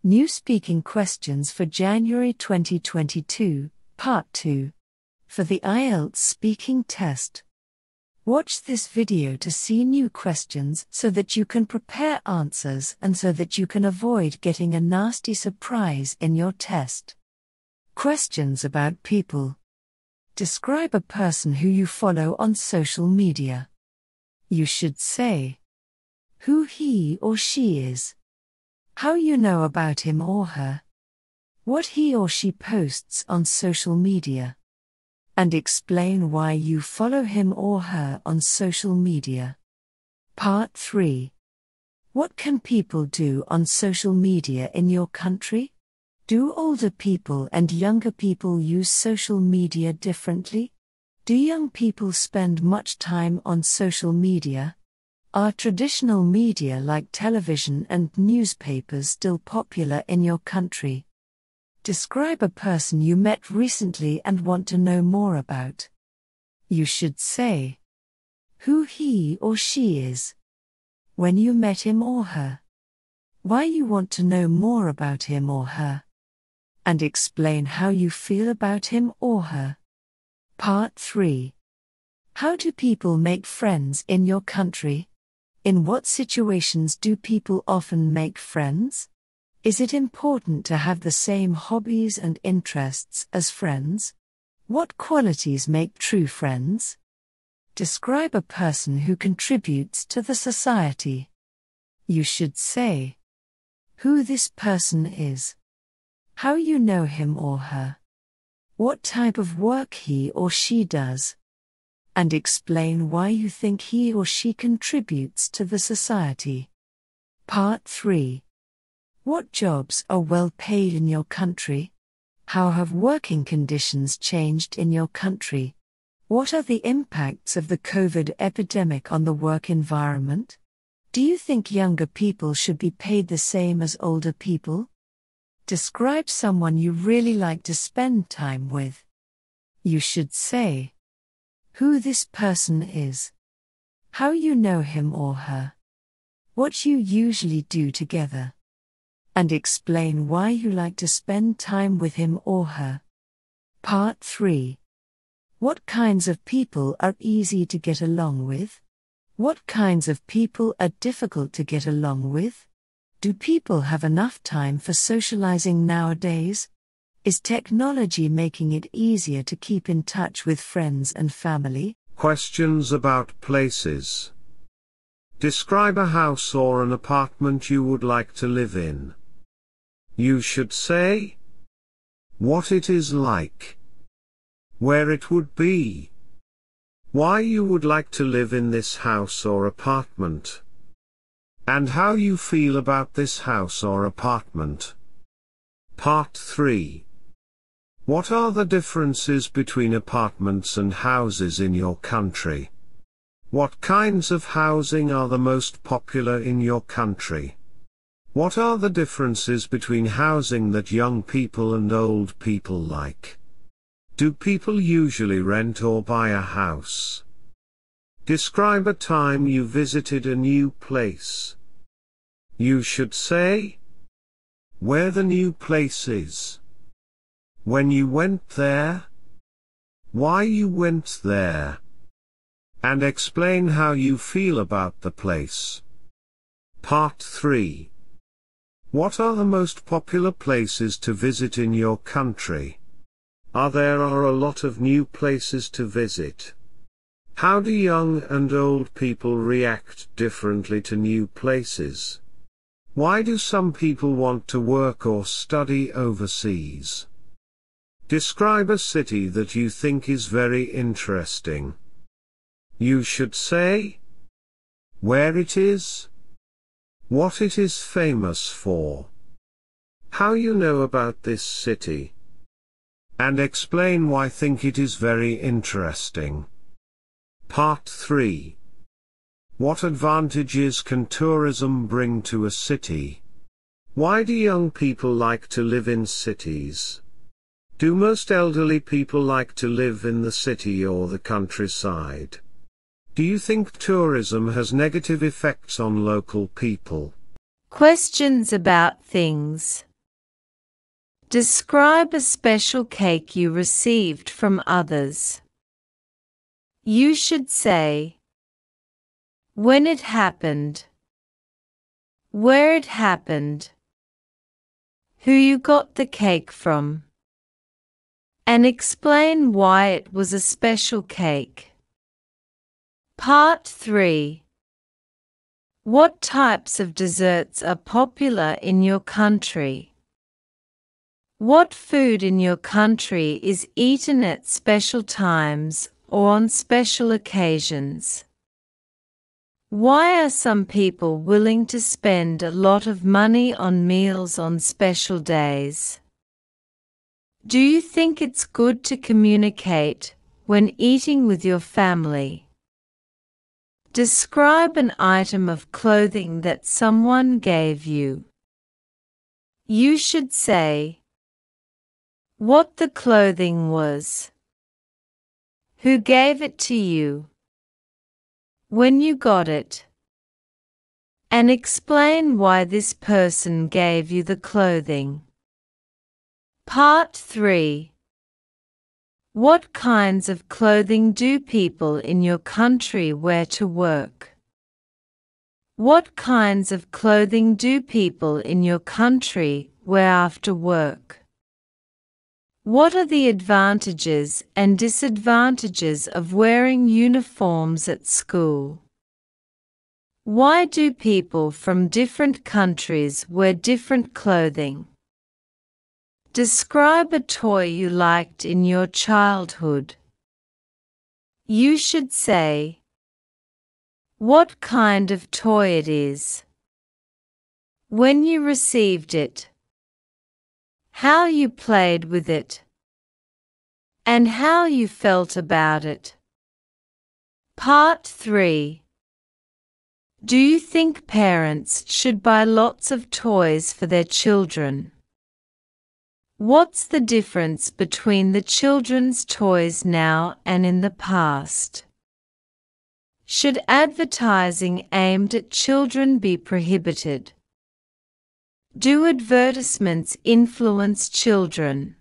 New speaking questions for January 2022, Part 2. For the Ielts speaking test. Watch this video to see new questions so that you can prepare answers and so that you can avoid getting a nasty surprise in your test. Questions about people. Describe a person who you follow on social media. You should say who he or she is, how you know about him or her, what he or she posts on social media, and explain why you follow him or her on social media. Part 3. What can people do on social media in your country? Do older people and younger people use social media differently? Do young people spend much time on social media? Are traditional media like television and newspapers still popular in your country? Describe a person you met recently and want to know more about. You should say who he or she is, when you met him or her, why you want to know more about him or her, and explain how you feel about him or her. Part 3. How do people make friends in your country? In what situations do people often make friends? Is it important to have the same hobbies and interests as friends? What qualities make true friends? Describe a person who contributes to the society. You should say who this person is, how you know him or her, what type of work he or she does, and explain why you think he or she contributes to the society. Part 3. What jobs are well paid in your country? How have working conditions changed in your country? What are the impacts of the COVID epidemic on the work environment? Do you think younger people should be paid the same as older people? Describe someone you really like to spend time with. You should say who this person is, how you know him or her, what you usually do together, and explain why you like to spend time with him or her. Part 3. What kinds of people are easy to get along with? What kinds of people are difficult to get along with? Do people have enough time for socializing nowadays? Is technology making it easier to keep in touch with friends and family? Questions about places. Describe a house or an apartment you would like to live in. You should say what it is like, where it would be, why you would like to live in this house or apartment, and how you feel about this house or apartment. Part 3. What are the differences between apartments and houses in your country? What kinds of housing are the most popular in your country? What are the differences between housing that young people and old people like? Do people usually rent or buy a house? Describe a time you visited a new place. You should say where the new place is, when you went there, why you went there, and explain how you feel about the place. Part 3. What are the most popular places to visit in your country? There are a lot of new places to visit. How do young and old people react differently to new places? Why do some people want to work or study overseas? Describe a city that you think is very interesting. You should say where it is, what it is famous for, how you know about this city, and explain why think it is very interesting. Part 3. What advantages can tourism bring to a city? Why do young people like to live in cities? Do most elderly people like to live in the city or the countryside? Do you think tourism has negative effects on local people? Questions about things. Describe a special cake you received from others. You should say when it happened, where it happened, who you got the cake from, and explain why it was a special cake. Part 3. What types of desserts are popular in your country? What food in your country is eaten at special times or on special occasions? Why are some people willing to spend a lot of money on meals on special days? Do you think it's good to communicate when eating with your family? Describe an item of clothing that someone gave you. You should say what the clothing was, who gave it to you, when you got it, and explain why this person gave you the clothing. Part 3. What kinds of clothing do people in your country wear to work? What kinds of clothing do people in your country wear after work? What are the advantages and disadvantages of wearing uniforms at school? Why do people from different countries wear different clothing? Describe a toy you liked in your childhood. You should say what kind of toy it is, when you received it, how you played with it, and how you felt about it. Part 3. Do you think parents should buy lots of toys for their children? What's the difference between the children's toys now and in the past? Should advertising aimed at children be prohibited? Do advertisements influence children?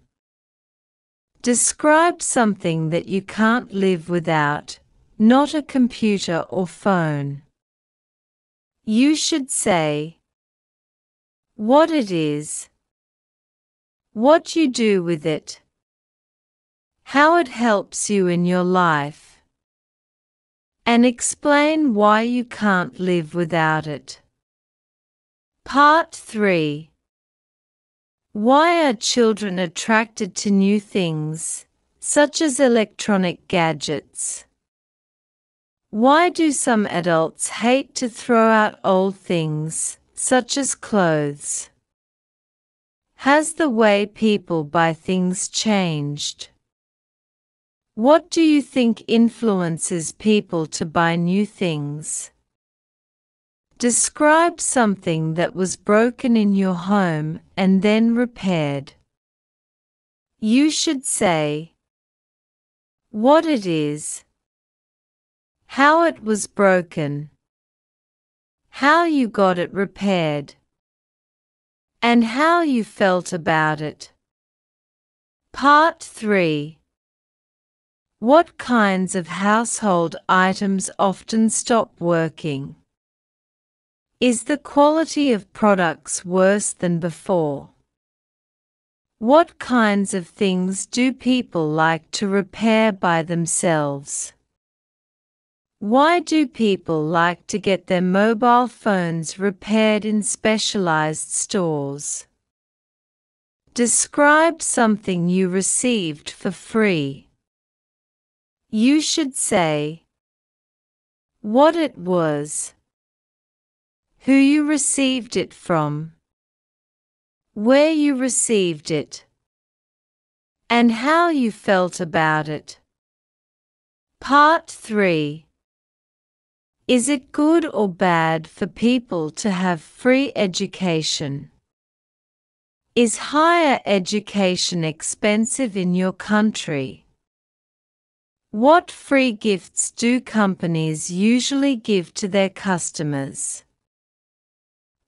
Describe something that you can't live without, not a computer or phone. You should say what it is, what you do with it, how it helps you in your life, and explain why you can't live without it. Part 3. Why are children attracted to new things, such as electronic gadgets? Why do some adults hate to throw out old things, such as clothes? Has the way people buy things changed? What do you think influences people to buy new things? Describe something that was broken in your home and then repaired. You should say what it is, how it was broken, how you got it repaired, and how you felt about it. Part 3. What kinds of household items often stop working? Is the quality of products worse than before? What kinds of things do people like to repair by themselves? Why do people like to get their mobile phones repaired in specialized stores? Describe something you received for free. You should say what it was, who you received it from, where you received it, and how you felt about it. Part 3. Is it good or bad for people to have free education? Is higher education expensive in your country? What free gifts do companies usually give to their customers?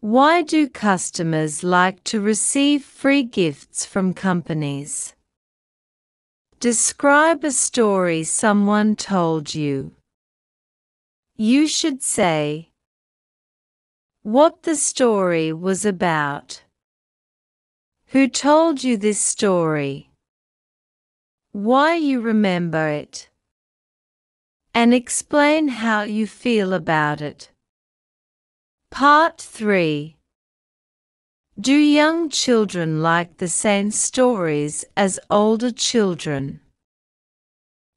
Why do customers like to receive free gifts from companies? Describe a story someone told you. You should say what the story was about. Who told you this story? Why you remember it? And explain how you feel about it. Part 3. Do young children like the same stories as older children?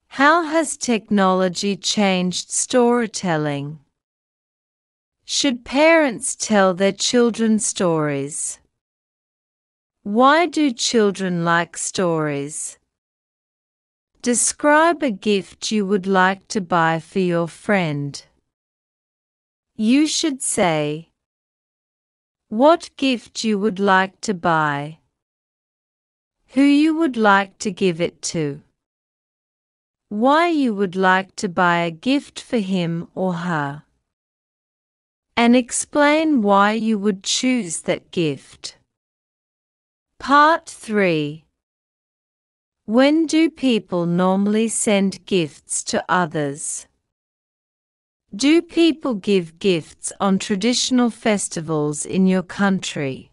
How has technology changed storytelling? Should parents tell their children stories? Why do children like stories? Describe a gift you would like to buy for your friend. You should say what gift you would like to buy, who you would like to give it to, why you would like to buy a gift for him or her, and explain why you would choose that gift. Part 3. When do people normally send gifts to others? Do people give gifts on traditional festivals in your country?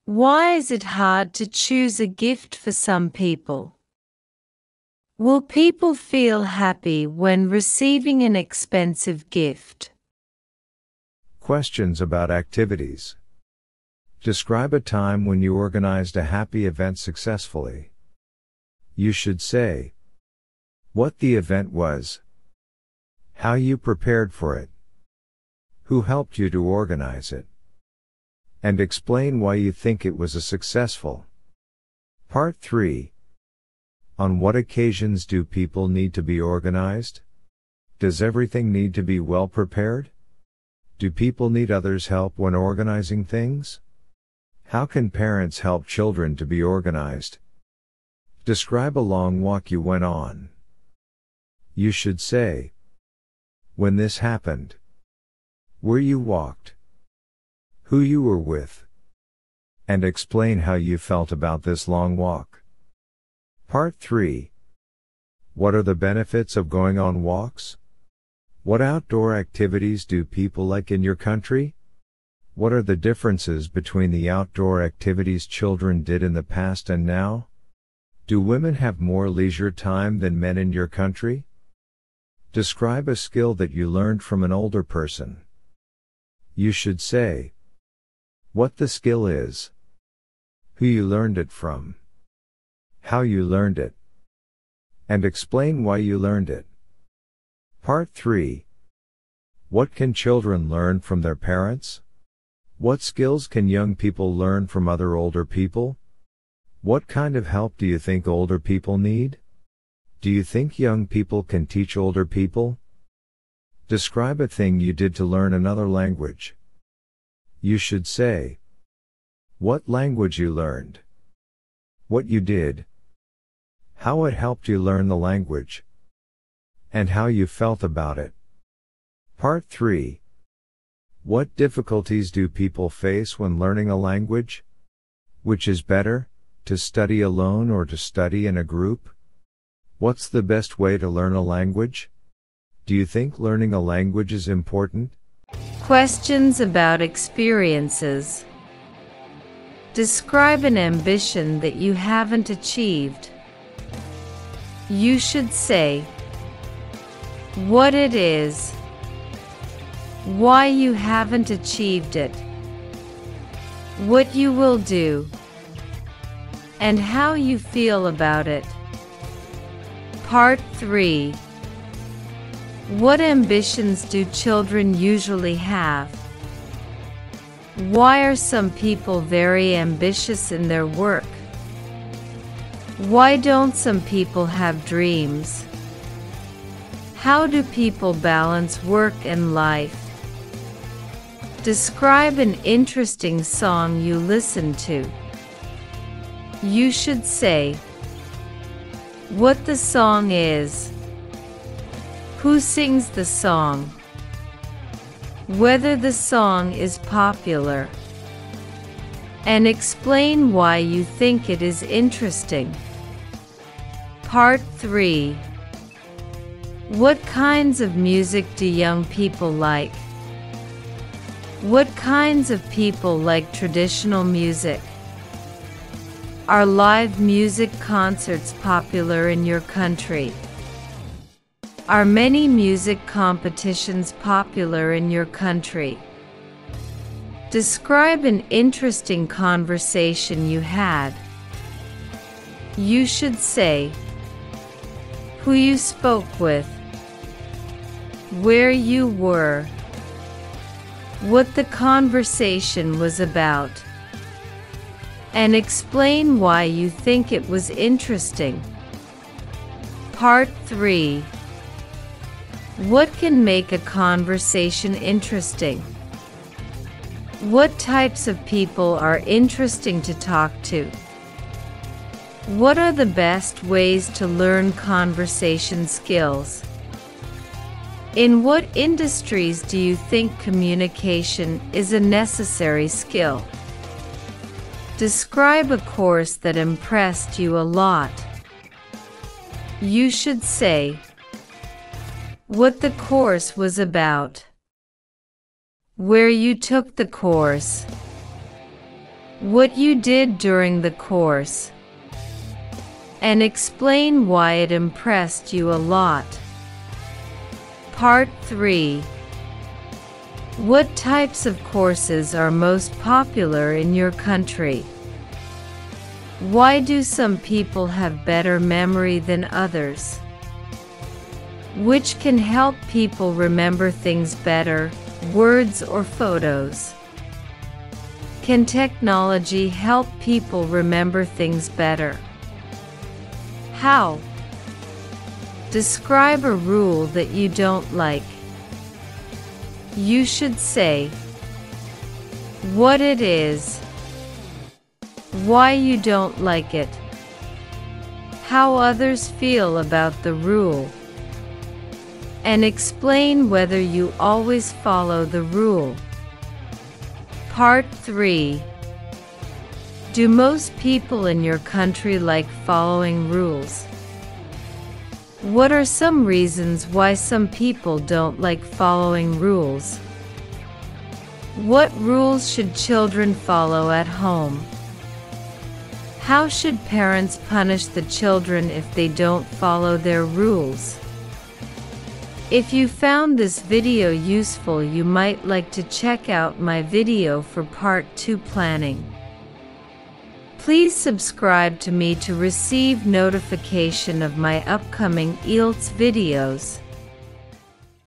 Why is it hard to choose a gift for some people? Will people feel happy when receiving an expensive gift? Questions about activities. Describe a time when you organized a happy event successfully. You should say what the event was, how you prepared for it, who helped you to organize it, and explain why you think it was a successful. Part 3. On what occasions do people need to be organized? Does everything need to be well prepared? Do people need others' help when organizing things? How can parents help children to be organized? Describe a long walk you went on. You should say when this happened, where you walked, who you were with, and explain how you felt about this long walk. Part 3. What are the benefits of going on walks? What outdoor activities do people like in your country? What are the differences between the outdoor activities children did in the past and now? Do women have more leisure time than men in your country? Describe a skill that you learned from an older person. You should say what the skill is, who you learned it from, how you learned it, and explain why you learned it. Part 3. What can children learn from their parents? What skills can young people learn from other older people? What kind of help do you think older people need? Do you think young people can teach older people? Describe a thing you did to learn another language. You should say what language you learned, what you did, how it helped you learn the language, and how you felt about it. Part 3. What difficulties do people face when learning a language? Which is better, to study alone or to study in a group? What's the best way to learn a language? Do you think learning a language is important? Questions about experiences. Describe an ambition that you haven't achieved. You should say what it is, why you haven't achieved it, what you will do, and how you feel about it. Part 3. What ambitions do children usually have? Why are some people very ambitious in their work? Why don't some people have dreams? How do people balance work and life? Describe an interesting song you listen to. You should say what the song is, who sings the song, whether the song is popular, and explain why you think it is interesting. Part 3. What kinds of music do young people like? What kinds of people like traditional music? Are live music concerts popular in your country? Are many music competitions popular in your country? Describe an interesting conversation you had. You should say who you spoke with, where you were, what the conversation was about, and explain why you think it was interesting. Part 3. What can make a conversation interesting? What types of people are interesting to talk to? What are the best ways to learn conversation skills? In what industries do you think communication is a necessary skill? Describe a course that impressed you a lot. You should say what the course was about, where you took the course, what you did during the course, and explain why it impressed you a lot. Part 3. What types of courses are most popular in your country? Why do some people have better memory than others? Which can help people remember things better, words or photos? Can technology help people remember things better? How? Describe a rule that you don't like. You should say what it is, why you don't like it, how others feel about the rule, and explain whether you always follow the rule. Part 3. Do most people in your country like following rules? What are some reasons why some people don't like following rules? What rules should children follow at home? How should parents punish the children if they don't follow their rules? If you found this video useful, you might like to check out my video for Part 2 planning. Please subscribe to me to receive notification of my upcoming Ielts videos.